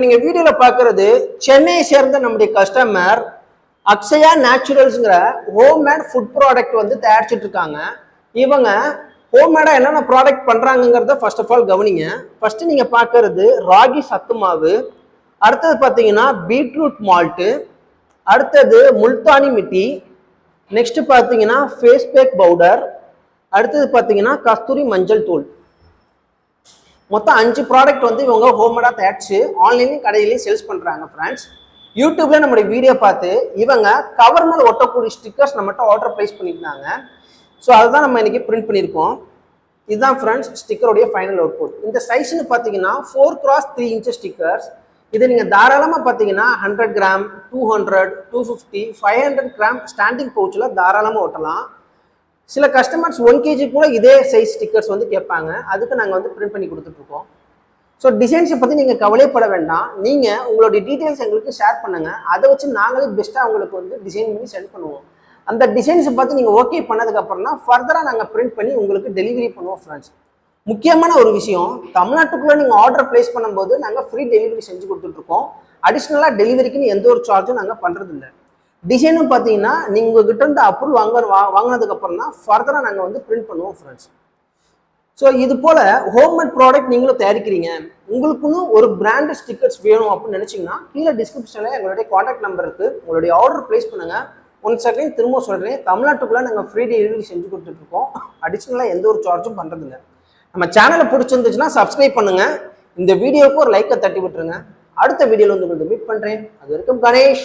நீங்க வீடியோல பாக்குறது சென்னையை சேர்ந்த நம்முடைய கஸ்டமர் அக்ஷயா நேச்சுரல்ஸ்ங்கிற ஹோம்மேட் ஃபுட் ப்ராடக்ட் வந்து தயாரிச்சுட்டு இருக்காங்க. இவங்க ஹோம்மேடா என்னென்ன ப்ராடக்ட் பண்றாங்கிறத ஃபர்ஸ்ட் ஆஃப் ஆல் கவனிங்க. ஃபர்ஸ்ட் நீங்க பாக்குறது ராகி சத்து மாவு, அடுத்தது பாத்தீங்கன்னா பீட்ரூட் மால்ட்டு, அடுத்தது முல்தானி மிட்டி, நெக்ஸ்ட் பாத்தீங்கன்னா ஃபேஸ் பேக் பவுடர், அடுத்தது பாத்தீங்கன்னா கஸ்தூரி மஞ்சள் தூள். மொத்தம் 5 ப்ராடக்ட் வந்து இவங்க ஹோம்மேடாக தயாரிச்சு ஆன்லைன்லையும் கடையிலையும் சேல்ஸ் பண்ணுறாங்க ஃப்ரெண்ட்ஸ். யூடியூப்ல நம்மளுடைய வீடியோ பார்த்து இவங்க கவர் மேலே ஒட்டக்கூடிய ஸ்டிக்கர்ஸ் நம்மகிட்ட ஆர்டர் ப்ளேஸ் பண்ணியிருந்தாங்க. ஸோ அதுதான் நம்ம இன்னைக்கு பிரிண்ட் பண்ணியிருக்கோம். இதுதான் ஃப்ரெண்ட்ஸ் ஸ்டிக்கருடைய ஃபைனல் அவுட்புட். இந்த சைஸ்ன்னு பார்த்தீங்கன்னா 4x3 inch ஸ்டிக்கர்ஸ். இது நீங்கள் தாராளமாக பார்த்தீங்கன்னா 100 கிராம், 200, 250, 500 கிராம் ஸ்டாண்டிங் பவுச்சில் தாராளமாக ஒட்டலாம். சில கஸ்டமர்ஸ் 1 kg கூட இதே சைஸ் ஸ்டிக்கர்ஸ் வந்து கேட்பாங்க. அதுக்கு நாங்கள் வந்து பிரிண்ட் பண்ணி கொடுத்துட்ருக்கோம். ஸோ டிசைன்ஸை பற்றி நீங்கள் கவலைப்பட வேண்டாம். நீங்கள் உங்களுடைய டீட்டெயில்ஸ் எங்களுக்கு ஷேர் பண்ணுங்கள். அதை வச்சு நாங்களே பெஸ்ட்டாக உங்களுக்கு வந்து டிசைன் பண்ணி சென்ட் பண்ணுவோம். அந்த டிசைன்ஸை பார்த்து நீங்கள் ஓகே பண்ணதுக்கப்புறம் தான் ஃபர்தராக நாங்கள் பிரிண்ட் பண்ணி உங்களுக்கு டெலிவரி பண்ணுவோம் ஃப்ரெண்ட்ஸ். முக்கியமான ஒரு விஷயம், தமிழ்நாட்டுக்குள்ளே நீங்கள் ஆர்டர் ப்ளேஸ் பண்ணும்போது நாங்கள் ஃப்ரீ டெலிவரி செஞ்சு கொடுத்துட்ருக்கோம். அடிஷ்னலாக டெலிவரிக்குன்னு எந்த ஒரு சார்ஜும் நாங்கள் பண்ணுறதில்லை. டிசைனும் பார்த்தீங்கன்னா நீங்கள் உங்ககிட்ட இருந்து அப்ரூவல் வாங்கினதுக்கு அப்புறம் தான் ஃபர்தராக நாங்கள் வந்து பிரிண்ட் பண்ணுவோம் ஃப்ரெண்ட்ஸ். ஸோ இது போல் ஹோம்மேட் ப்ராடக்ட் நீங்களும் தயாரிக்கிறீங்க, உங்களுக்குன்னு ஒரு பிராண்ட் ஸ்டிக்கர்ஸ் வேணும் அப்படின்னு நினச்சிங்கன்னா கீழே டிஸ்கிரிப்ஷனில் எங்களுடைய காண்டாக்ட் நம்பர் இருக்குது. உங்களுடைய ஆர்டர் ப்ளேஸ் பண்ணுங்கள். ஒன் செகண்ட் திரும்ப சொல்கிறேன், தமிழ்நாட்டுக்குள்ளே நாங்கள் ஃப்ரீ டெலிவரி செஞ்சு கொடுத்துட்ருக்கோம். அடிஷ்னலாக எந்த ஒரு சார்ஜும் பண்ணுறதில்ல. நம்ம சேனலை பிடிச்சிருந்துச்சுன்னா சப்ஸ்கிரைப் பண்ணுங்கள். இந்த வீடியோவுக்கு ஒரு லைக்கை தட்டி விட்டுருங்க. அடுத்த வீடியோவில் வந்து மீட் பண்ணுறேன். அது வரைக்கும் கணேஷ்.